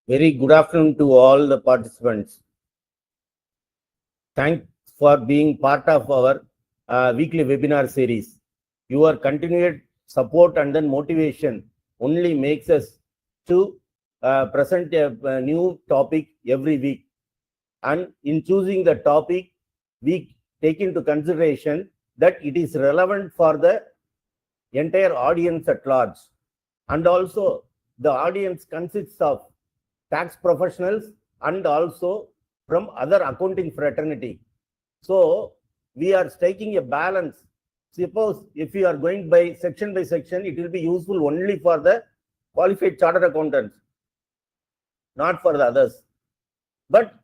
Very good afternoon to all the participants. Thanks for being part of our weekly webinar series. Your continued support and then motivation only makes us to present a new topic every week. And in choosing the topic, we take into consideration that it is relevant for the entire audience at large. And also, the audience consists of tax professionals and also from other accounting fraternity. So we are striking a balance. Suppose if you are going by section, it will be useful only for the qualified chartered accountants, not for the others. But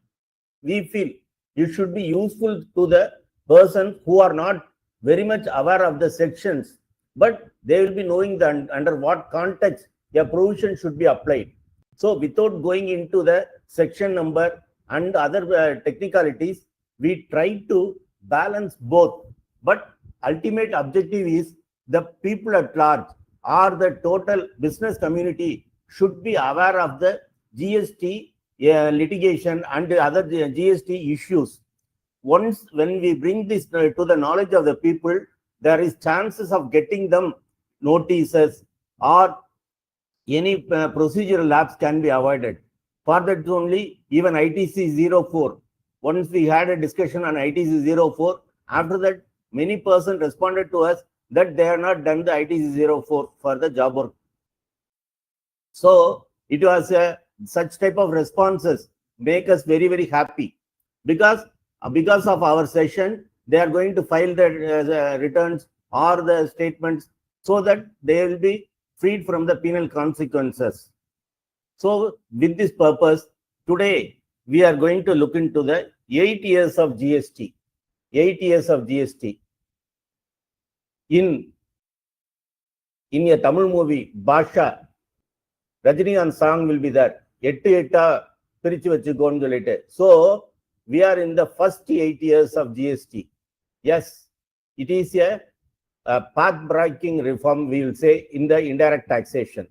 we feel it should be useful to the person who are not very much aware of the sections, but they will be knowing that under what context a provision should be applied. So without going into the section number and other technicalities, we try to balance both. But ultimate objective is the people at large or the total business community should be aware of the GST litigation and other GST issues. Once when we bring this to the knowledge of the people, there is chances of getting them notices or any procedural lapse can be avoided. For that only, even ITC 04, once we had a discussion on ITC 04, after that, many persons responded to us that they have not done the ITC 04 for the job work. So it was such type of responses make us very, very happy because of our session, they are going to file the returns or the statements so that they will be freed from the penal consequences. So with this purpose, today we are going to look into the 8 years of GST. 8 years of GST. In a Tamil movie, Basha, Rajinikanth song will be there. So we are in the first 8 years of GST. Yes, it is a path-breaking reform, we will say, in the indirect taxation.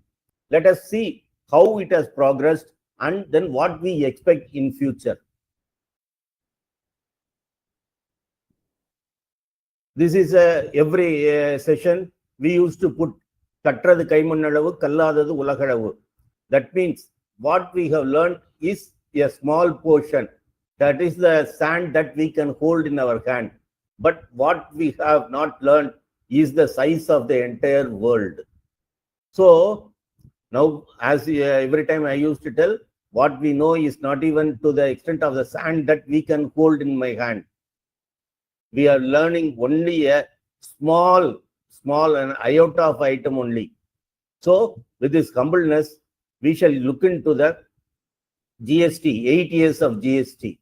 Let us see how it has progressed and then what we expect in future. This is every session we used to put Katrathu Kaimannalavu, Kalladadu Ulagalavu. That means what we have learned is a small portion. That is the sand that we can hold in our hand. But what we have not learned is the size of the entire world. So now, as every time I used to tell, what we know is not even to the extent of the sand that we can hold in my hand. We are learning only a small and iota of item only. So with this humbleness, we shall look into the GST, 8 years of GST.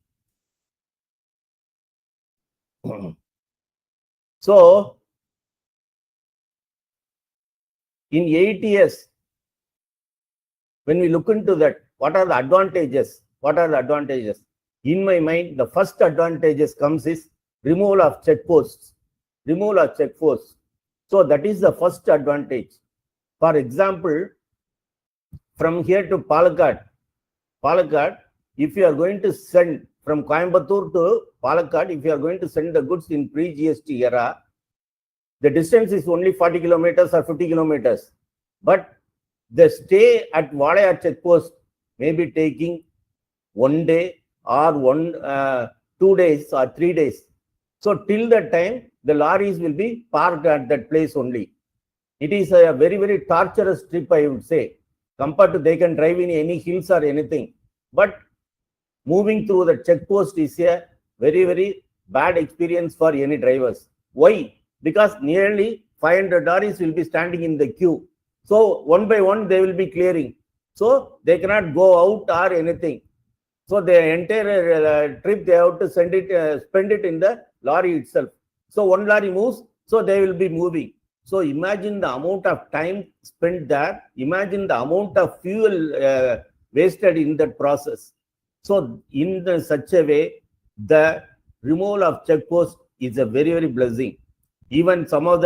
So in 8 years, when we look into that, what are the advantages? What are the advantages? In my mind, the first advantages comes is removal of checkposts. Removal of checkposts. So that is the first advantage. For example, from here to Palakkad, if you are going to send from Coimbatore to Palakkad, if you are going to send the goods in pre-GST era, the distance is only 40 kilometers or 50 kilometers. But the stay at Vadayar checkpost may be taking 1 day or 2 days or 3 days. So till that time, the lorries will be parked at that place only. It is a very, very torturous trip, I would say, compared to they can drive in any hills or anything. But moving through the checkpost is a very, very bad experience for any drivers. Why? Because nearly 500 lorries will be standing in the queue. So one by one, they will be clearing. So they cannot go out or anything. So the entire trip, they have to spend it in the lorry itself. So one lorry moves, so they will be moving. So imagine the amount of time spent there. Imagine the amount of fuel wasted in that process. So in such a way, the removal of checkpost is a very, very blessing. Even some of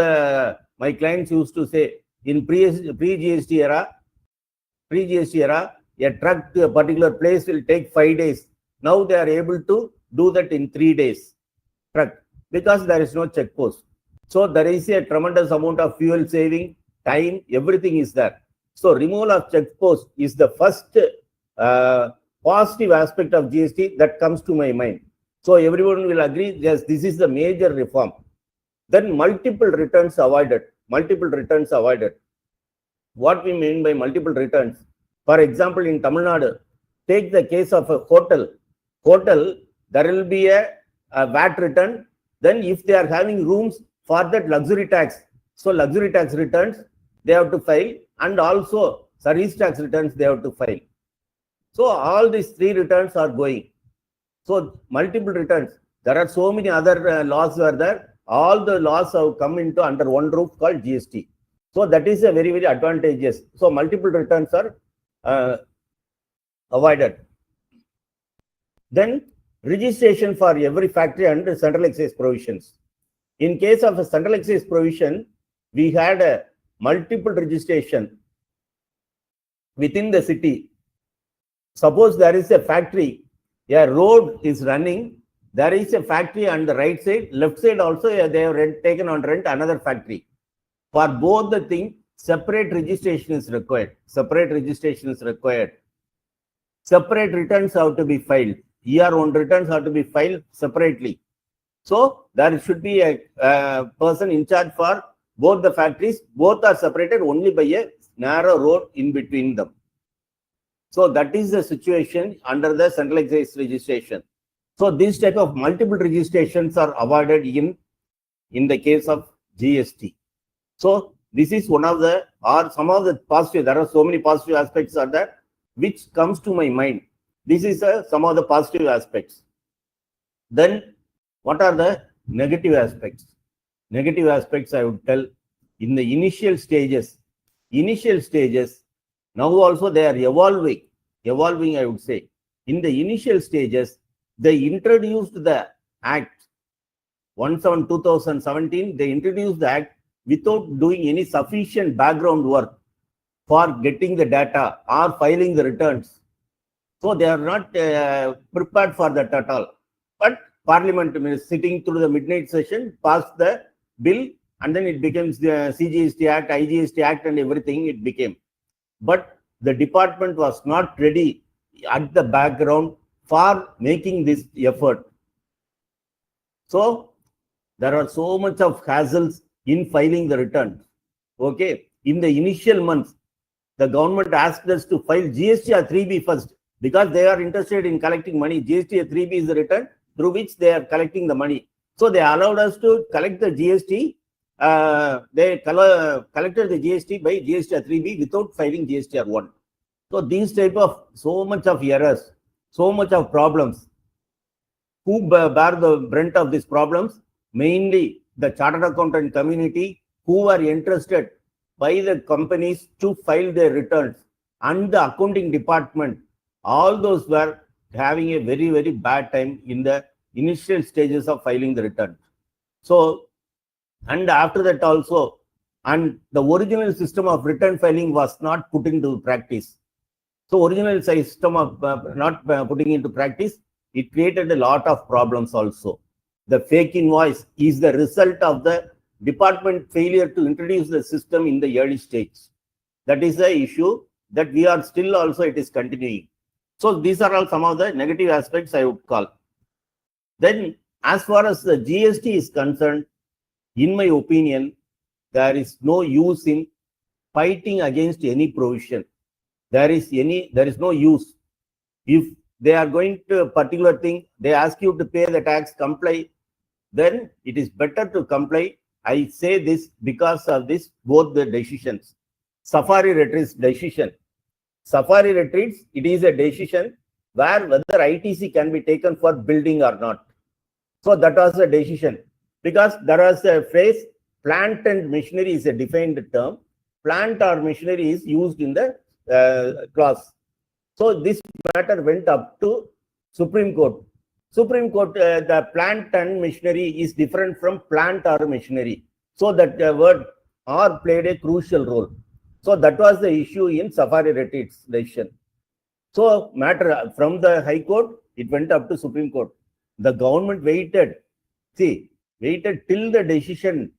my clients used to say, in pre-GST era, a truck to a particular place will take 5 days. Now they are able to do that in 3 days, truck, because there is no check post. So there is a tremendous amount of fuel saving, time, everything is there. So removal of check post is the first positive aspect of GST that comes to my mind. So everyone will agree, yes, this is the major reform. Then multiple returns avoided. Multiple returns avoided. What we mean by multiple returns? For example, in Tamil Nadu, take the case of a hotel. Hotel, there will be a VAT return. Then if they are having rooms for that luxury tax, so luxury tax returns, they have to file, and also service tax returns, they have to file. So all these 3 returns are going. So multiple returns. There are so many other laws were there. All the laws have come into under one roof called GST. So that is a very, very advantageous. So multiple returns are avoided. Then registration for every factory under central excise provisions. In case of a central excise provision, we had a multiple registration within the city. Suppose there is a factory, a road is running, there is a factory on the right side, left side also they have taken on rent another factory. For both the things, separate registration is required. Separate registration is required. Separate returns have to be filed. ER1 returns have to be filed separately. So there should be a person in charge for both the factories. Both are separated only by a narrow road in between them. So that is the situation under the central excise registration. So this type of multiple registrations are avoided in the case of GST. So this is one of the, or some of the positive, there are so many positive aspects are there, which comes to my mind. This is some of the positive aspects. Then what are the negative aspects? Negative aspects, I would tell, in the initial stages, now also they are evolving, I would say. In the initial stages, they introduced the Act 17/2017, they introduced the Act without doing any sufficient background work for getting the data or filing the returns. So they are not prepared for that at all. But Parliament sitting through the midnight session, passed the bill, and then it becomes the CGST Act, IGST Act, and everything it became. But the department was not ready at the background for making this effort. So there are so much of hassles in filing the return. Okay, in the initial months, the government asked us to file GST or 3B first, because they are interested in collecting money. GST or 3B is the return through which they are collecting the money. So they allowed us to collect the GST. They collected the GST by GST or 3B without filing GST or 1. So these type of so much of errors, so much of problems. Who bear the brunt of these problems? Mainly the chartered accountant community, who are interested by the companies to file their returns, and the accounting department. All those were having a very, very bad time in the initial stages of filing the return. So, and after that also, and the original system of return filing was not put into practice. So original system of not putting into practice, it created a lot of problems also. The fake invoice is the result of the department failure to introduce the system in the early stage. That is the issue that we are still also, it is continuing. So these are all some of the negative aspects I would call. Then as far as the GST is concerned, in my opinion, there is no use in fighting against any provision. There is no use. If they are going to a particular thing, they ask you to pay the tax, comply, then it is better to comply. I say this because of this, both the decisions. Safari Retreats decision. Safari Retreats, it is a decision where whether ITC can be taken for building or not. So that was a decision, because there was a phrase, plant and machinery is a defined term. Plant or machinery is used in the clause. So this matter went up to Supreme Court. Supreme Court, the plant and machinery is different from plant or machinery. So that word or played a crucial role. So that was the issue in Safari Retreats decision. So matter from the High Court, it went up to Supreme Court. The government waited till the decision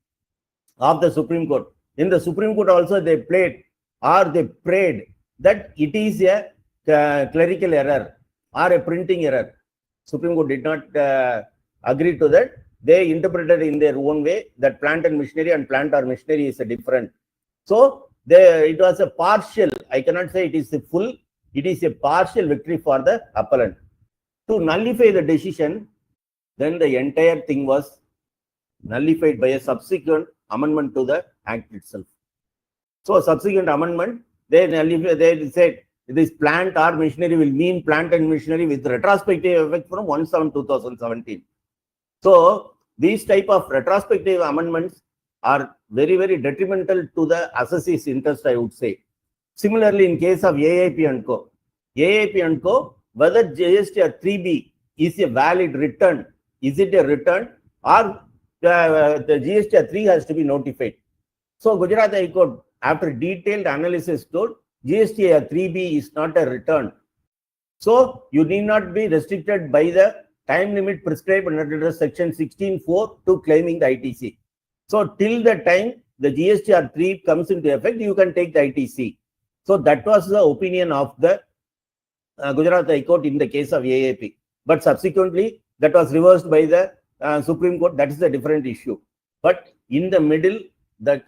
of the Supreme Court. In the Supreme Court also they prayed that it is a clerical error or a printing error. Supreme Court did not agree to that. They interpreted in their own way that plant and machinery and plant or machinery is a different. So it was a partial, I cannot say it is a full, it is a partial victory for the appellant. To nullify the decision, then the entire thing was nullified by a subsequent amendment to the Act itself. So subsequent amendment, they said this plant or machinery will mean plant and machinery with retrospective effect from 1/7/2017. So these type of retrospective amendments are very, very detrimental to the assessee's interest, I would say. Similarly, in case of AIP and Co., whether GST 3B is a valid return, is it a return or the GST 3 has to be notified? So Gujarat High Court, after detailed analysis, told GST 3B is not a return. So you need not be restricted by the time limit prescribed under section 16(4) to claiming the ITC. So till the time the GST 3 comes into effect, you can take the ITC. So that was the opinion of the Gujarat High Court in the case of AAP. But subsequently, that was reversed by the Supreme Court. That is a different issue. But in the middle, the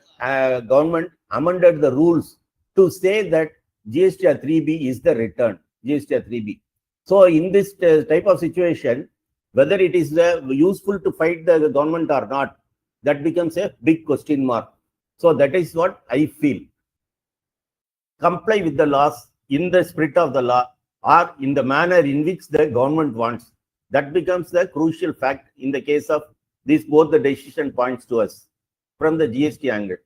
government amended the rules to say that GST 3B is the return, GST 3B. So in this type of situation, whether it is useful to fight the government or not, that becomes a big question mark. So that is what I feel. Comply with the laws in the spirit of the law or in the manner in which the government wants. That becomes the crucial fact in the case of these both the decision points to us from the GST angle.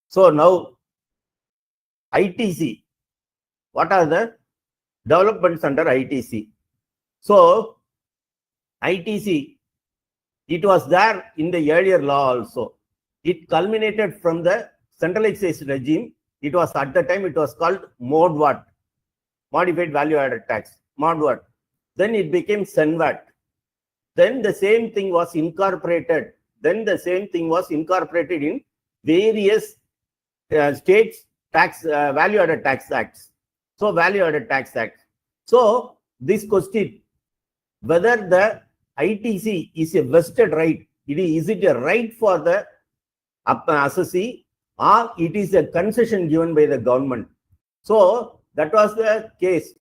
So now ITC, what are the developments under ITC? So ITC, it was there in the earlier law also. It culminated from the centralized regime. It was at the time, it was called MODVAT, Modified Value Added Tax, MODVAT. Then it became SENVAT. Then the same thing was incorporated. In various states tax value added tax acts. So value added tax act. So this question, whether the ITC is a vested right, is it a right for the assessee or it is a concession given by the government? So that was the case.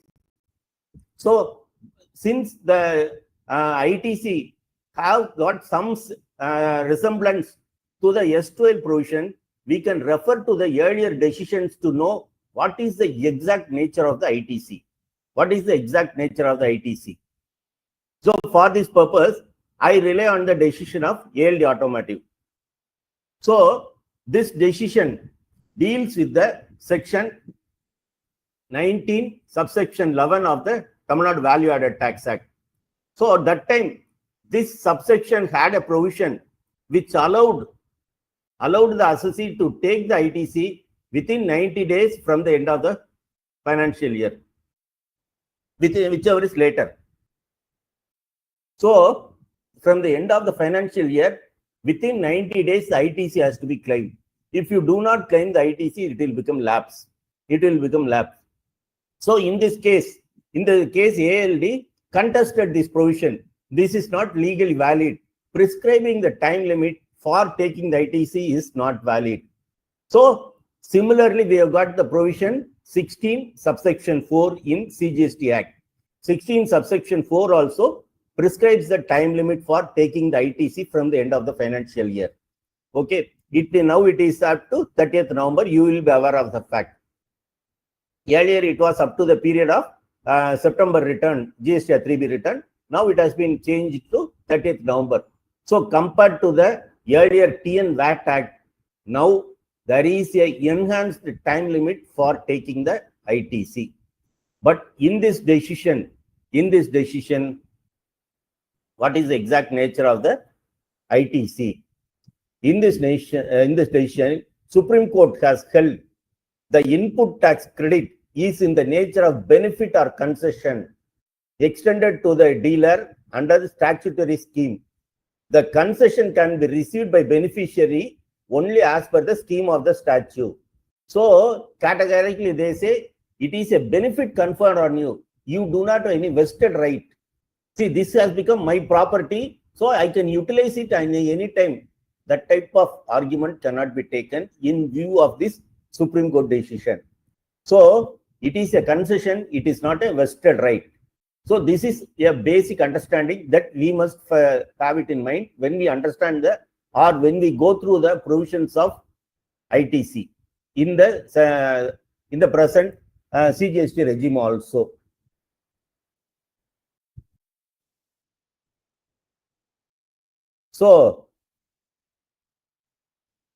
So since the ITC have got some resemblance to the S12 provision, we can refer to the earlier decisions to know what is the exact nature of the ITC. So for this purpose, I rely on the decision of ALD Automotive. So this decision deals with the section 19, subsection 11 of the Tamil Nadu Value Added Tax Act. So at that time, this subsection had a provision which allowed the assessee to take the ITC within 90 days from the end of the financial year, whichever is later. So from the end of the financial year, within 90 days, the ITC has to be claimed. If you do not claim the ITC, it will become lapse. So in this case, ALD contested this provision. This is not legally valid. Prescribing the time limit for taking the ITC is not valid. So similarly, we have got the provision 16 subsection 4 in CGST Act. 16 subsection 4 also prescribes the time limit for taking the ITC from the end of the financial year. Okay, now it is up to 30th November. You will be aware of the fact. Earlier, it was up to the period of September return, GST 3B return. Now it has been changed to 30th November. So compared to the earlier TN VAT Act, now there is a enhanced time limit for taking the ITC. But in this decision, what is the exact nature of the ITC? In this decision, Supreme Court has held the input tax credit is in the nature of benefit or concession extended to the dealer under the statutory scheme. The concession can be received by beneficiary only as per the scheme of the statute. So categorically they say it is a benefit conferred on you. You do not have any vested right. See, this has become my property, so I can utilize it any time. That type of argument cannot be taken in view of this Supreme Court decision. So it is a concession, it is not a vested right. So this is a basic understanding that we must have it in mind when we understand when we go through the provisions of ITC in the present CGST regime also. So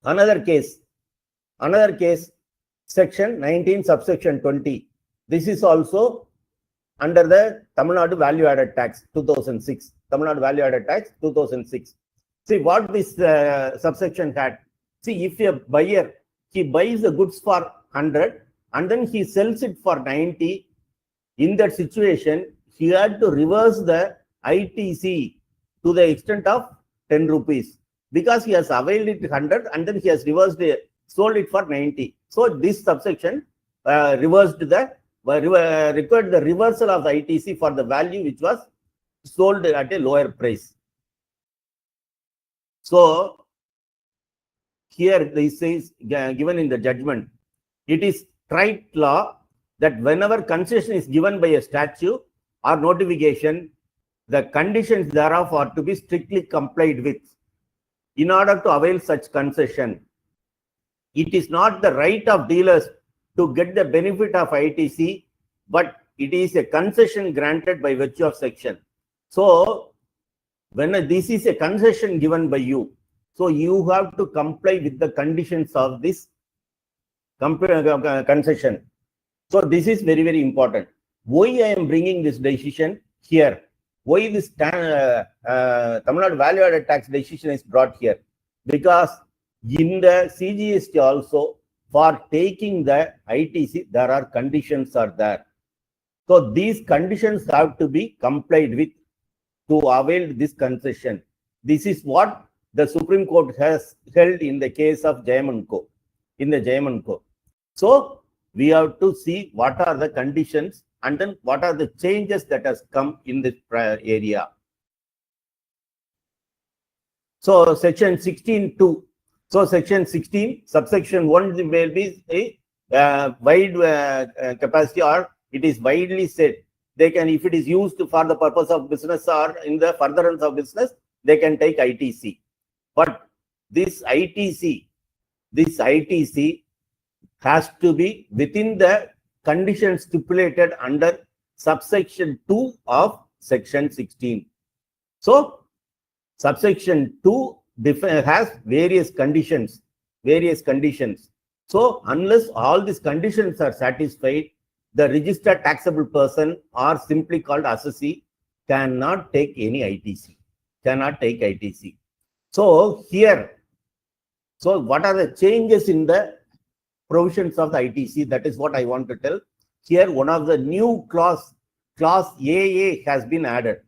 another case, section 19 subsection 20. This is also under the Tamil Nadu Value Added Tax 2006. Tamil Nadu Value Added Tax 2006. See what this subsection had. See, if a buyer, he buys the goods for 100 and then he sells it for 90, in that situation, he had to reverse the ITC to the extent of 10 rupees because he has availed it 100 and then he has reversed it, sold it for 90. So this subsection required the reversal of the ITC for the value which was sold at a lower price. So here this is given in the judgment. It is trite law that whenever concession is given by a statute or notification, the conditions thereof are to be strictly complied with in order to avail such concession. It is not the right of dealers to get the benefit of ITC, but it is a concession granted by virtue of section. So when this is a concession given by you, so you have to comply with the conditions of this concession. So this is very, very important. Why I am bringing this decision here? Why this Tamil Nadu Value Added Tax decision is brought here? Because in the CGST also, for taking the ITC, there are conditions are there. So these conditions have to be complied with to avail this concession. This is what the Supreme Court has held in the case of Jayam & Co. In the Jayam & Co. So we have to see what are the conditions and then what are the changes that has come in this area. So section 16(2). So section 16, subsection 1 will be a wide capacity, or it is widely said. They can, if it is used for the purpose of business or in the furtherance of business, they can take ITC. But this ITC has to be within the conditions stipulated under subsection 2 of section 16. So subsection 2 has various conditions. So unless all these conditions are satisfied, the registered taxable person, or simply called assessee, cannot take any ITC. So here, so what are the changes in the provisions of the ITC? That is what I want to tell. Here, one of the new clause AA has been added.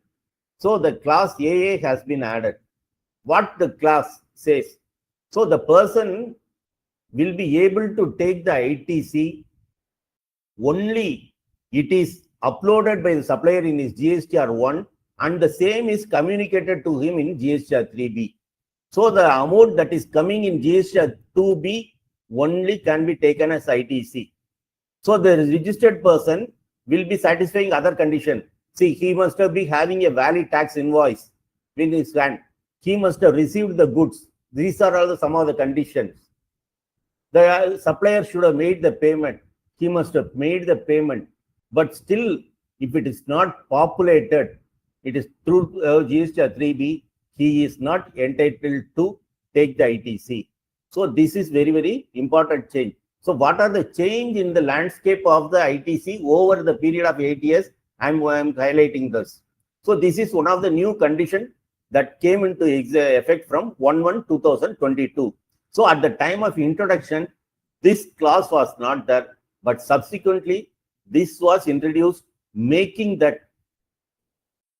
So the clause AA has been added. What the clause says? So the person will be able to take the ITC only it is uploaded by the supplier in his GSTR 1 and the same is communicated to him in GSTR 3B. So the amount that is coming in GSTR 2B only can be taken as ITC. So the registered person will be satisfying other condition. See, he must be having a valid tax invoice in his hand. He must have received the goods. These are all some of the conditions. The supplier should have made the payment. He must have made the payment. But still, if it is not populated, it is through GSTR 3B, he is not entitled to take the ITC. So this is very, very important change. So what are the change in the landscape of the ITC over the period of 8 years? I'm highlighting this. So this is one of the new conditions that came into effect from 1/1/2022. So at the time of introduction, this clause was not there, but subsequently this was introduced, making that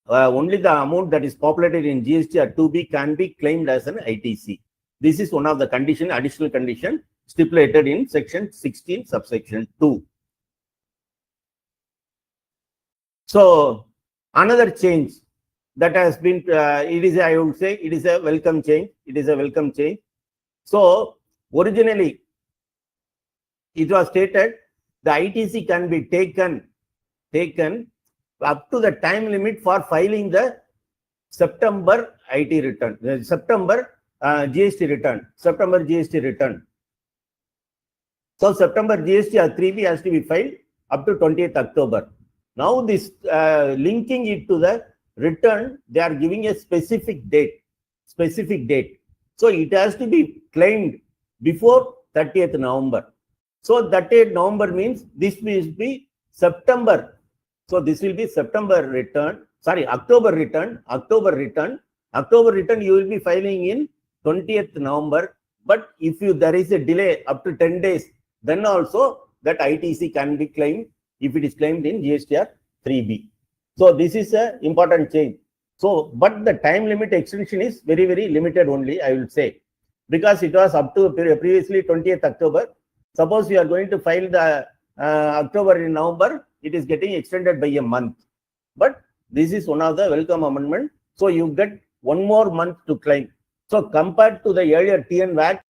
only the amount that is populated in GST or 2B can be claimed as an ITC. This is one of the condition, additional condition stipulated in section 16, subsection 2. So another change that has been, I would say, it is a welcome change. It is a welcome change. So originally, it was stated the ITC can be taken up to the time limit for filing the September IT return, September GST return, September GST return. So September GST or 3B has to be filed up to 20th October. Now this linking it to the return, they are giving a specific date. So it has to be claimed before 30th November. So 30th November means this will be September. So this will be September return, sorry, October return. October return you will be filing in 20th November. But if there is a delay up to 10 days, then also that ITC can be claimed if it is claimed in GSTR 3B. So this is an important change. So, but the time limit extension is very, very limited only, I will say, because it was up to previously 20th October. Suppose you are going to file the October in November, it is getting extended by a month. But this is one of the welcome amendment. So you get 1 more month to claim. So compared to the earlier TN VAT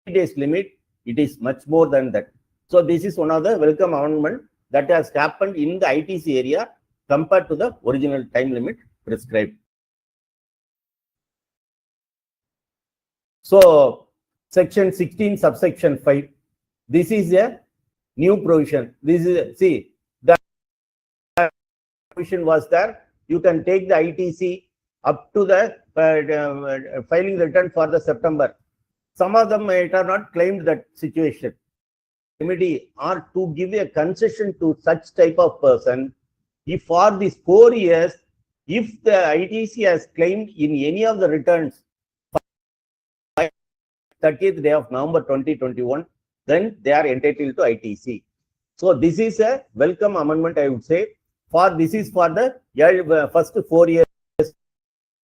days limit, it is much more than that. So this is one of the welcome amendment that has happened in the ITC area compared to the original time limit prescribed. So section 16, subsection 5. This is a new provision. This is, see, the provision was there. You can take the ITC up to the filing the return for the September. Some of them might have not claimed that situation. Remedy or to give a concession to such type of person, if for these 4 years, if the ITC has claimed in any of the returns 30th day of November 2021, then they are entitled to ITC. So this is a welcome amendment, I would say. This is for the first 4 years.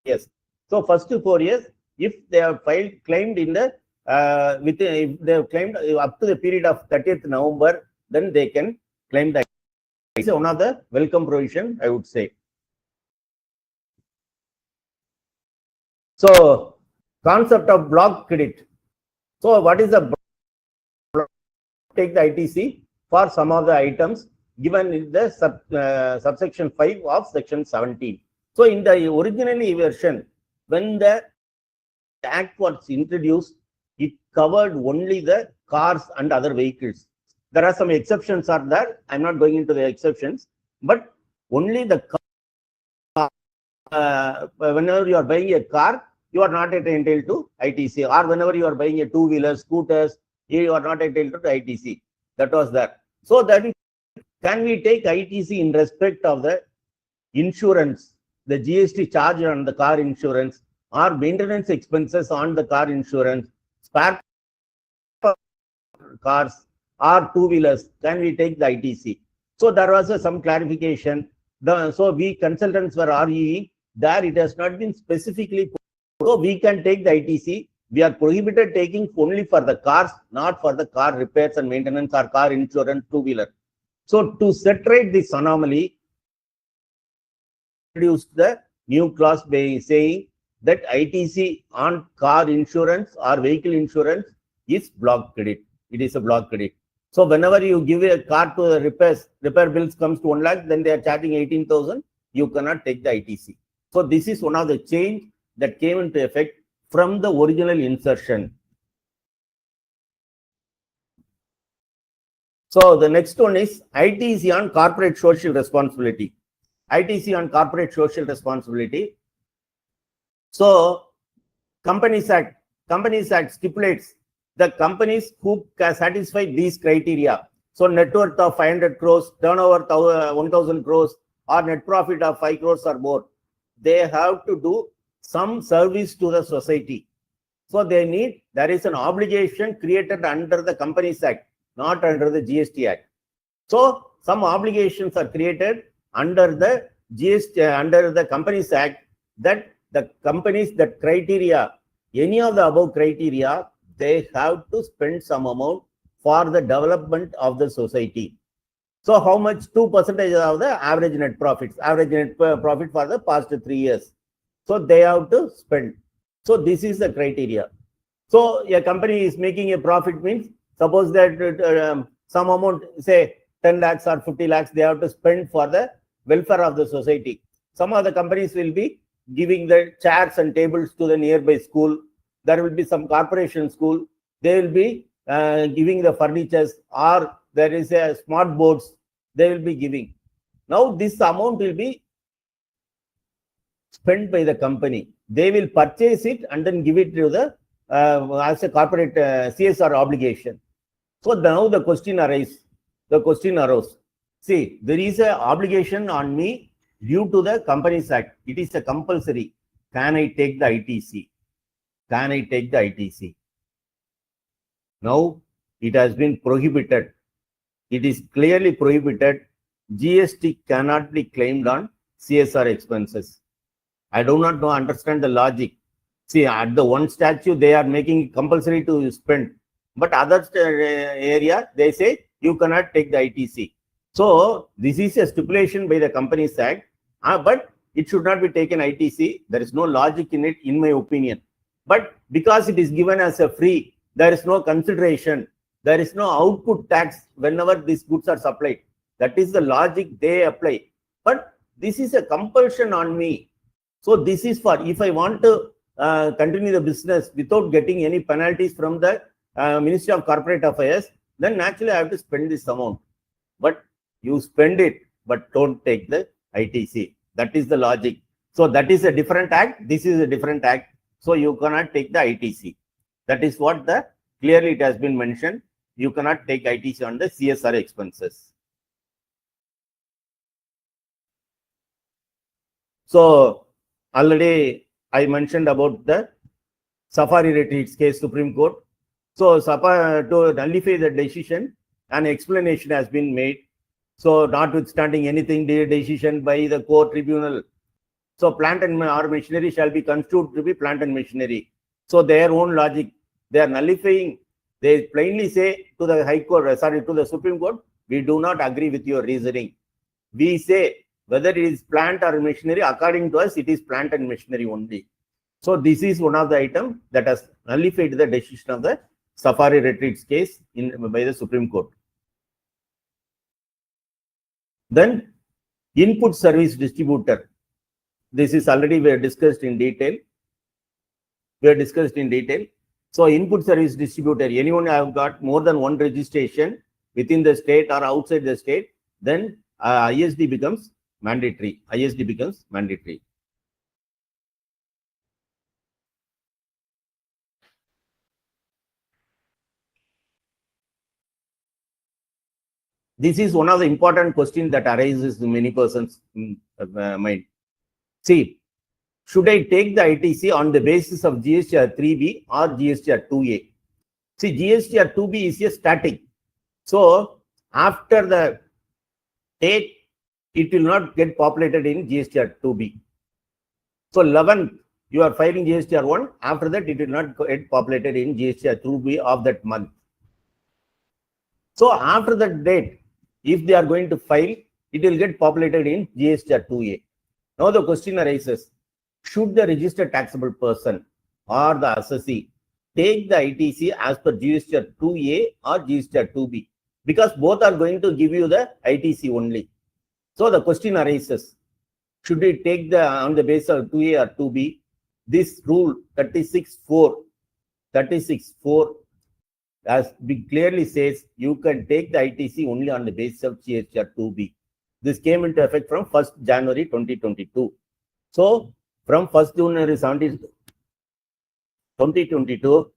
Yes. So first 4 years, if they have claimed in the if they have claimed up to the period of 30th November, then they can claim that. It's one of the welcome provision, I would say. So concept of block credit. So what is the block? Take the ITC for some of the items given in the subsection 5 of section 17. So in the originally version, when the act was introduced, it covered only the cars and other vehicles. There are some exceptions are there. I'm not going into the exceptions, but only the car. Whenever you are buying a car, you are not entitled to ITC, or whenever you are buying a two-wheeler, scooters, you are not entitled to ITC. That was there. So then, can we take ITC in respect of the insurance, the GST charge on the car insurance, or maintenance expenses on the car insurance, spare cars or two-wheelers, can we take the ITC? So there was some clarification. So we consultants were arguing that it has not been specifically put. So we can take the ITC. We are prohibited taking only for the cars, not for the car repairs and maintenance or car insurance, two-wheeler. So to separate this anomaly, introduced the new clause by saying that ITC on car insurance or vehicle insurance is block credit. It is a block credit. So whenever you give a car to the repair bills comes to 1 lakh, then they are charging 18,000. You cannot take the ITC. So this is one of the change that came into effect from the original insertion. So the next one is ITC on corporate social responsibility. ITC on corporate social responsibility. So Companies Act stipulates the companies who can satisfy these criteria. So net worth of 500 crores, turnover 1,000 crores, or net profit of 5 crores or more. they have to do some service to the society. So there is an obligation created under the Companies Act, not under the GST Act. So some obligations are created under the GST, under the Companies Act, that the companies, that criteria, any of the above criteria, they have to spend some amount for the development of the society. So how much? 2% of the average net profits, average net profit for the past 3 years. So they have to spend. So this is the criteria. So a company is making a profit means, suppose that some amount, say 10 lakhs or 50 lakhs, they have to spend for the welfare of the society. Some of the companies will be giving the chairs and tables to the nearby school. There will be some corporation school. They will be giving the furnitures, or there is a smart boards they will be giving. Now this amount will be spent by the company. They will purchase it and then give it to the as a corporate CSR obligation. So now the question arises. The question arose. See, there is an obligation on me due to the Companies Act. It is a compulsory. Can I take the ITC? Can I take the ITC? Now it has been prohibited. It is clearly prohibited. GST cannot be claimed on CSR expenses. I do not understand the logic. See, at the one statute, they are making it compulsory to spend. But other area, they say you cannot take the ITC. So this is a stipulation by the Companies Act, but it should not be taken ITC. There is no logic in it, in my opinion. But because it is given as a free, there is no consideration. There is no output tax whenever these goods are supplied. That is the logic they apply. But this is a compulsion on me. So this is for, if I want to continue the business without getting any penalties from the Ministry of Corporate Affairs, then naturally I have to spend this amount. But you spend it, but don't take the ITC. That is the logic. So that is a different act. This is a different act. So you cannot take the ITC. That is what clearly it has been mentioned. You cannot take ITC on the CSR expenses. So already I mentioned about the Safari Retreats case, Supreme Court. So to nullify the decision, an explanation has been made. So notwithstanding anything, the decision by the court tribunal. So plant and or machinery shall be construed to be plant and machinery. So their own logic, they are nullifying. They plainly say to the High Court, to the Supreme Court, we do not agree with your reasoning. We say whether it is plant or machinery, according to us, it is plant and machinery only. So this is one of the items that has nullified the decision of the Safari Retreats case by the Supreme Court. Then input service distributor. This is already we have discussed in detail. So input service distributor, anyone have got more than one registration within the state or outside the state, then ISD becomes mandatory. ISD becomes mandatory. This is one of the important questions that arises in many persons' mind. See, should I take the ITC on the basis of GSTR 3B or GSTR 2A? See, GSTR 2B is a static. So after the date, it will not get populated in GSTR 2B. So 11th, you are filing GSTR 1. After that, it will not get populated in GSTR 2B of that month. So after that date, if they are going to file, it will get populated in GSTR 2A. Now the question arises, should the registered taxable person or the assessee take the ITC as per GSTR 2A or GSTR 2B? Because both are going to give you the ITC only. So the question arises, should we take on the basis of 2A or 2B? This rule 36.4 as clearly says, you can take the ITC only on the basis of GSTR 2B. This came into effect from 1st January 2022. So from 1st January 2022,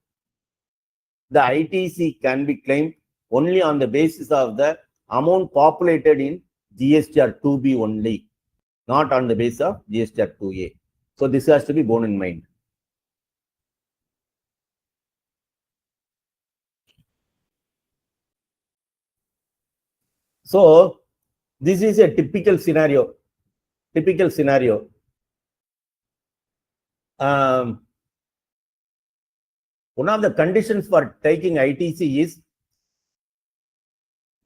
the ITC can be claimed only on the basis of the amount populated in GSTR 2B only, not on the basis of GST 2A. So this has to be borne in mind. So this is a typical scenario. One of the conditions for taking ITC is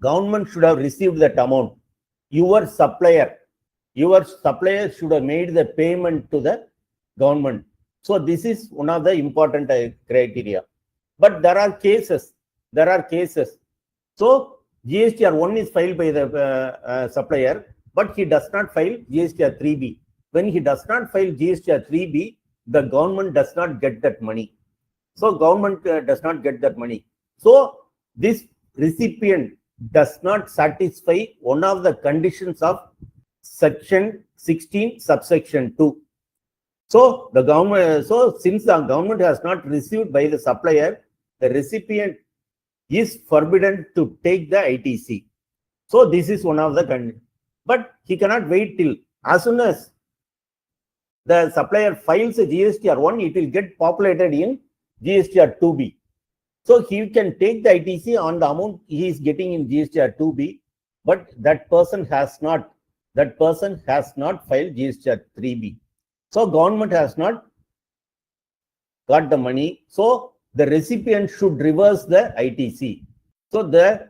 government should have received that amount. Your supplier should have made the payment to the government. So this is one of the important criteria. But there are cases. So GSTR 1 is filed by the supplier, but he does not file GSTR 3B. When he does not file GSTR 3B, the government does not get that money. So government does not get that money. So this recipient does not satisfy one of the conditions of section 16 subsection 2. So the government, so since the government has not received by the supplier, the recipient is forbidden to take the ITC. So this is one of the conditions. But he cannot wait till as soon as the supplier files a GSTR 1, it will get populated in GSTR 2B. So he can take the ITC on the amount he is getting in GSTR 2B, but that person has not filed GSTR 3B. So government has not got the money. So the recipient should reverse the ITC. So the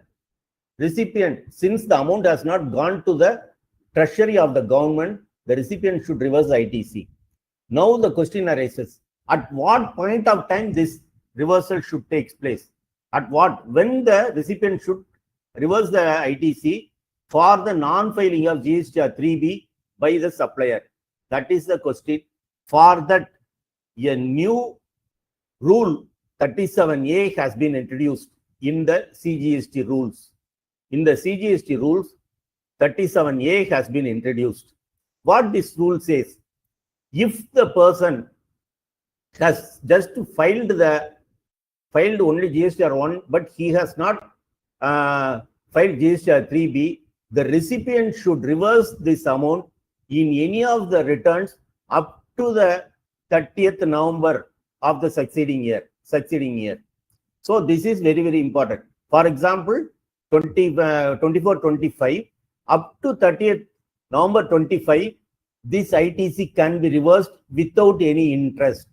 recipient, since the amount has not gone to the treasury of the government, the recipient should reverse the ITC. Now the question arises, at what point of time this reversal should take place? When the recipient should reverse the ITC for the non-filing of GSTR 3B by the supplier? That is the question. For that, a new rule 37A has been introduced in the CGST rules. In the CGST rules, 37A has been introduced. What this rule says, if the person has just filed only GSTR 1, but he has not filed GSTR 3B, the recipient should reverse this amount in any of the returns up to the 30th November of the succeeding year. So this is very, very important. For example, 24-25 up to 30th November 25, this ITC can be reversed without any interest.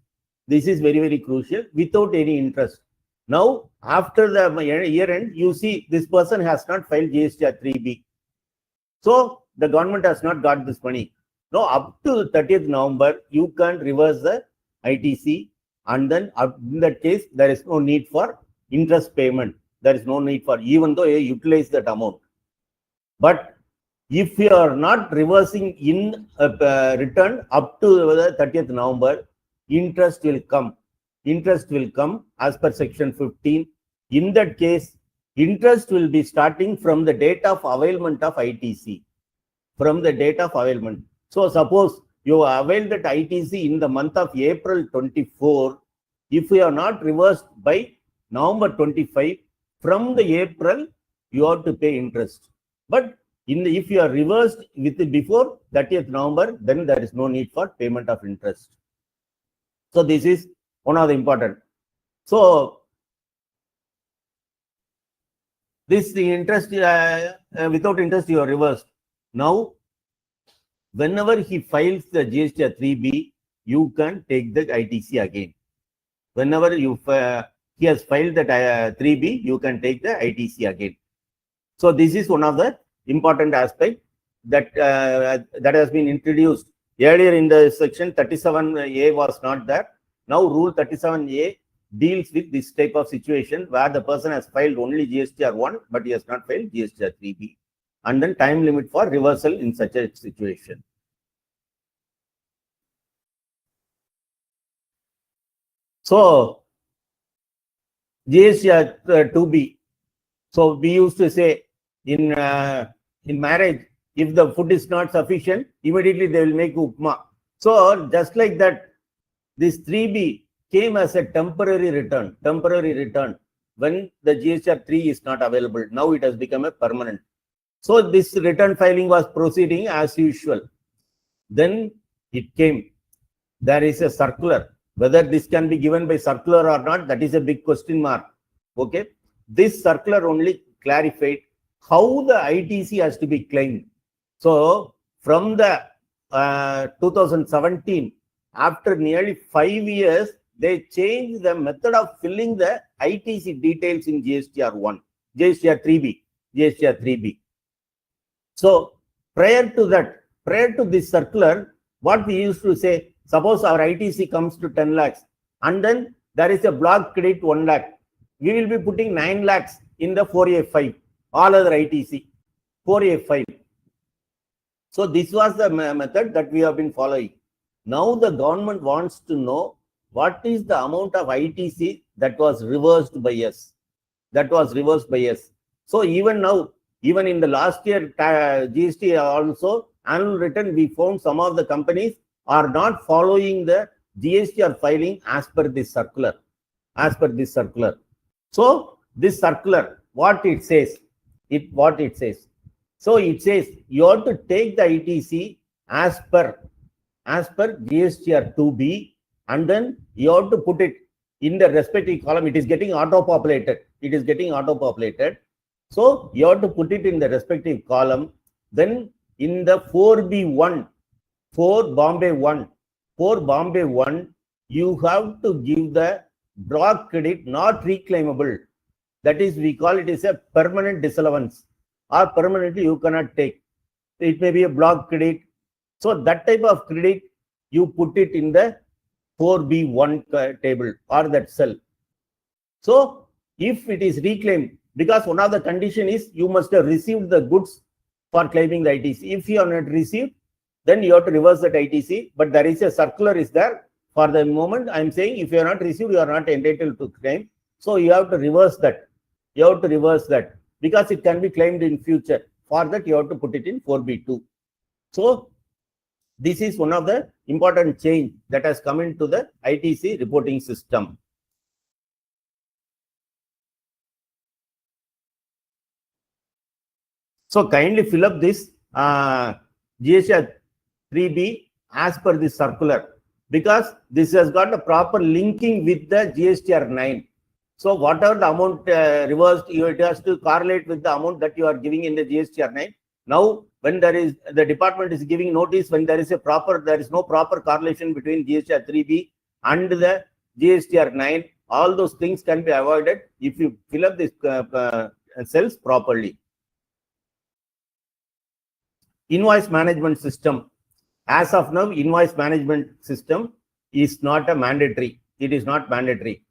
This is very, very crucial, without any interest. Now, after the year end, you see this person has not filed GSTR 3B. So the government has not got this money. Now, up to 30th November, you can reverse the ITC, and then in that case, there is no need for interest payment. There is no need for, even though you utilize that amount. But if you are not reversing in return up to the 30th November, interest will come. As per section 15. In that case, interest will be starting from the date of availment of ITC. So suppose you avail that ITC in the month of April 24. If you are not reversed by November 25, from the April, you have to pay interest. But if you are reversed before 30th November, then there is no need for payment of interest. So this is one of the important. So the interest, without interest, you are reversed. Now, whenever he files the GST 3B, you can take the ITC again. Whenever he has filed that 3B, you can take the ITC again. So this is one of the important aspects that has been introduced. Earlier in the section 37A was not there. Now rule 37A deals with this type of situation where the person has filed only GSTR 1, but he has not filed GSTR 3B. And then time limit for reversal in such a situation. So GSTR 2B. So we used to say in marriage, if the food is not sufficient, immediately they will make upma. So just like that, this 3B came as a temporary return when the GSTR 3 is not available. Now it has become a permanent. So this return filing was proceeding as usual. Then it came. There is a circular. Whether this can be given by circular or not, that is a big question mark. Okay. This circular only clarified how the ITC has to be claimed. So from the 2017, after nearly 5 years, they changed the method of filling the ITC details in GSTR 1, GSTR 3B, GSTR 3B. So prior to this circular, what we used to say, suppose our ITC comes to 10 lakhs and then there is a block credit 1 lakh. We will be putting 9 lakhs in the 4A5, all other ITC, 4A5. So this was the method that we have been following. Now the government wants to know what is the amount of ITC that was reversed by us. So even now, even in the last year GST also annual return, we found some of the companies are not following the GSTR filing as per this circular. So this circular, what it says. So it says you have to take the ITC as per GSTR 2B, and then you have to put it in the respective column. It is getting auto-populated. So you have to put it in the respective column. Then in the 4B1, 4 Bombay 1, you have to give the block credit not reclaimable. That is, we call it as a permanent disallowance, or permanently you cannot take. It may be a block credit. So that type of credit, you put it in the 4B1 table or that cell. So if it is reclaimed, because one of the condition is you must have received the goods for claiming the ITC. If you have not received, then you have to reverse that ITC. But there is a circular is there. For the moment, I am saying if you are not received, you are not entitled to claim. So you have to reverse that. Because it can be claimed in future. For that, you have to put it in 4B2. So this is one of the important change that has come into the ITC reporting system. So kindly fill up this GSTR 3B as per this circular, because this has got a proper linking with the GSTR 9. So whatever the amount reversed, it has to correlate with the amount that you are giving in the GSTR 9. Now, when there is, the department is giving notice when there is no proper correlation between GSTR 3B and the GSTR 9, all those things can be avoided if you fill up this cells properly. Invoice management system. As of now, invoice management system is not a mandatory. It is not mandatory.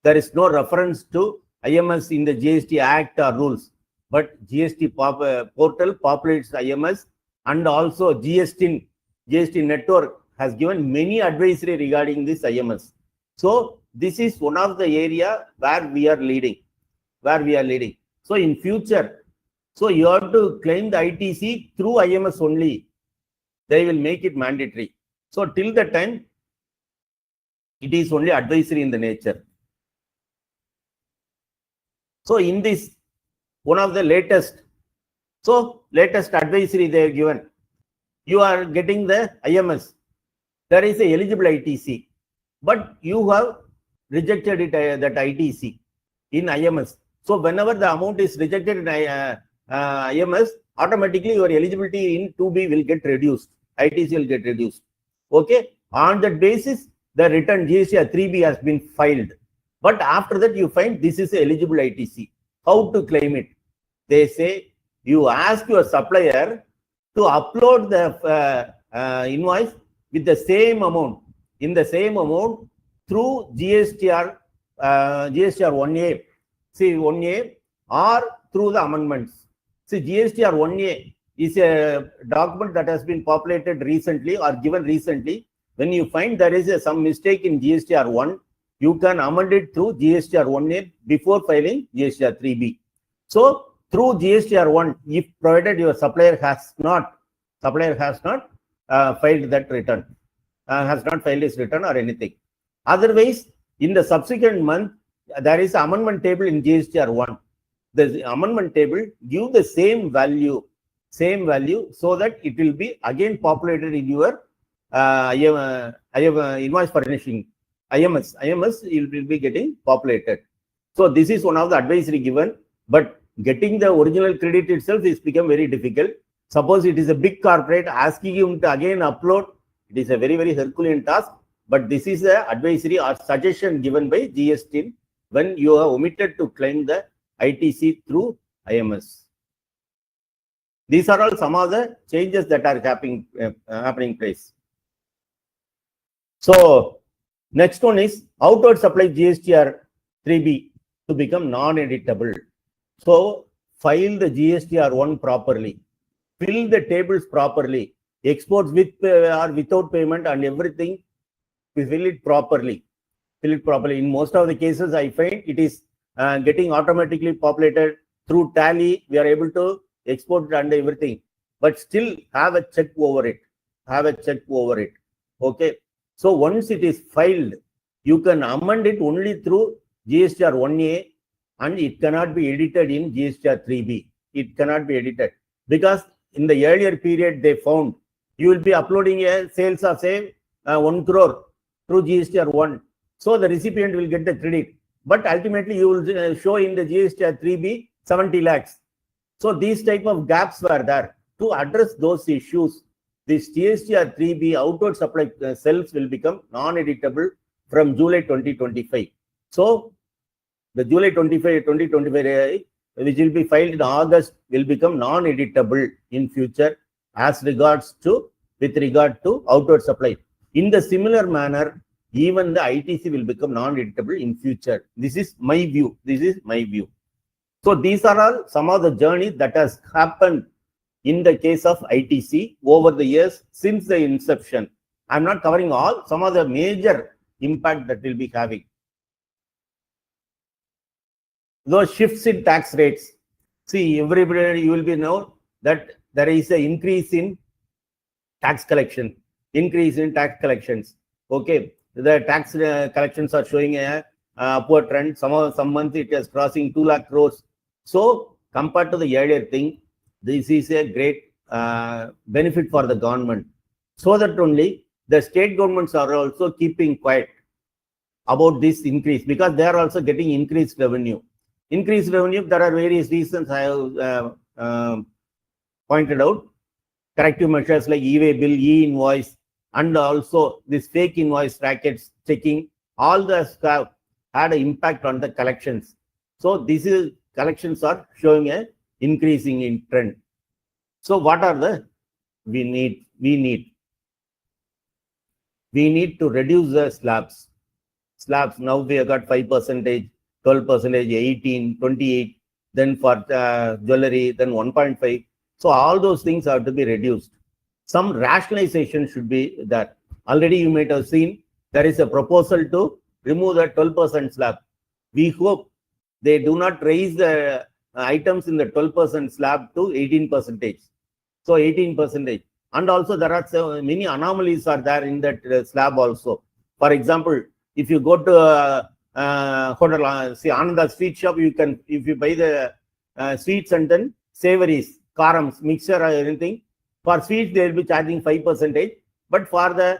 There is no reference to IMS in the GST Act or rules, but GST portal populates IMS, and also GST network has given many advisory regarding this IMS. So this is one of the area where we are leading. So in future, so you have to claim the ITC through IMS only. They will make it mandatory. So till the time, it is only advisory in the nature. So in this, one of the latest advisory they have given, you are getting the IMS. There is a eligible ITC, but you have rejected it, that ITC in IMS. So whenever the amount is rejected in IMS, automatically your eligibility in 2B will get reduced. ITC will get reduced. Okay. On that basis, the return GST 3B has been filed. But after that, you find this is eligible ITC. How to claim it? They say you ask your supplier to upload the invoice with the same amount, through GSTR 1A, 1A, or through the amendments. GSTR 1A is a document that has been populated recently or given recently. When you find there is some mistake in GSTR 1, you can amend it through GSTR 1A before filing GSTR 3B. So through GSTR 1, if provided your supplier has not filed that return, has not filed his return or anything. Otherwise, in the subsequent month, there is an amendment table in GSTR 1. The amendment table give the same value same value so that it will be again populated in your invoice furnishing IMS. It will be getting populated. So this is one of the advisory given, but getting the original credit itself is become very difficult. Suppose it is a big corporate asking him to again upload, it is a very, very Herculean task. But this is a advisory or suggestion given by GST when you are omitted to claim the ITC through IMS. These are all some of the changes that are happening place. So next one is outward supply GSTR 3B to become non-editable. So file the GSTR 1 properly, fill the tables properly, exports with or without payment and everything, fill it properly. In most of the cases, I find it is getting automatically populated through Tally. We are able to export and everything, but still have a check over it. Okay. So once it is filed, you can amend it only through GSTR 1A and it cannot be edited in GSTR 3B. It cannot be edited because in the earlier period they found you will be uploading a sales of say 1 crore through GSTR 1. So the recipient will get the credit, but ultimately you will show in the GSTR 3B 70 lakhs. So these type of gaps were there. To address those issues, this GSTR 3B outward supply cells will become non-editable from July 2025. So the July 25, 2025, which will be filed in August, will become non-editable in future with regard to outward supply. In the similar manner, even the ITC will become non-editable in future. This is my view. So these are all some of the journey that has happened in the case of ITC over the years since the inception. I'm not covering all, some of the major impact that will be having. Those shifts in tax rates. See, everybody, you will be know that there is an increase in tax collections. Okay, the tax collections are showing a upward trend. Some months it is crossing 2 lakh crores. So compared to the earlier thing, this is a great benefit for the government. So that only the state governments are also keeping quiet about this increase because they are also getting increased revenue. There are various reasons I have pointed out. Corrective measures like e-way bill, e-invoice, and also this fake invoice rackets checking, all the stuff had an impact on the collections. So collections are showing a increasing in trend. So what are the we need to reduce the slabs. Now we have got 5%, 12%, 18, 28, then for jewelry, then 1.5. So all those things have to be reduced. Some rationalization should be there. Already you might have seen there is a proposal to remove the 12% slab. We hope they do not raise the items in the 12% slab to 18%. So 18%. And also there are so many anomalies are there in that slab also. For example, if you go to hotel, see Ananda sweet shop, you can, if you buy the sweets and then savories, karams, mixture or anything, for sweets they will be charging 5%, but for the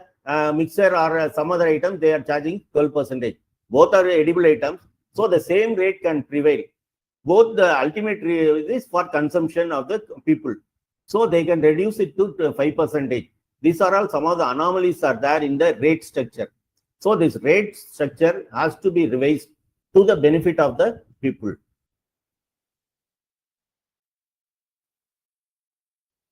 mixture or some other item they are charging 12%. Both are edible items, so the same rate can prevail. Both the ultimate is for consumption of the people, so they can reduce it to 5%. These are all some of the anomalies are there in the rate structure. So this rate structure has to be revised to the benefit of the people.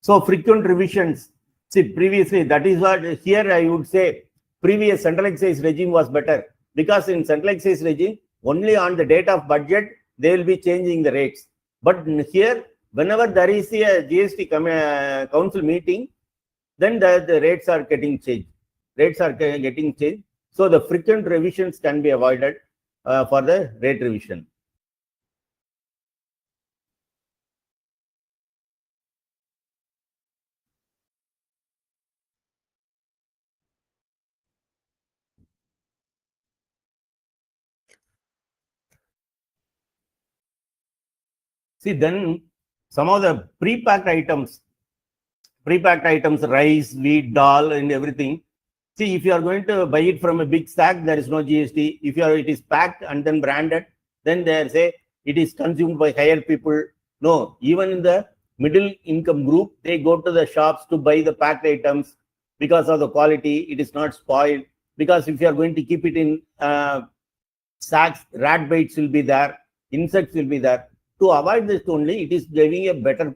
So frequent revisions. See, previously, that is what here I would say previous central excise regime was better, because in central excise regime, only on the date of budget, they will be changing the rates. But here, whenever there is a GST council meeting, then the rates are getting changed. So the frequent revisions can be avoided for the rate revision. See, then some of the pre-packed items, Pre-packed items, rice, wheat, dal, and everything. See, if you are going to buy it from a big sack, there is no GST. If it is packed and then branded, then they say it is consumed by higher people. No, even in the middle income group, they go to the shops to buy the packed items because of the quality. It is not spoiled. Because if you are going to keep it in sacks, rat bites will be there, insects will be there. To avoid this only, it is giving a better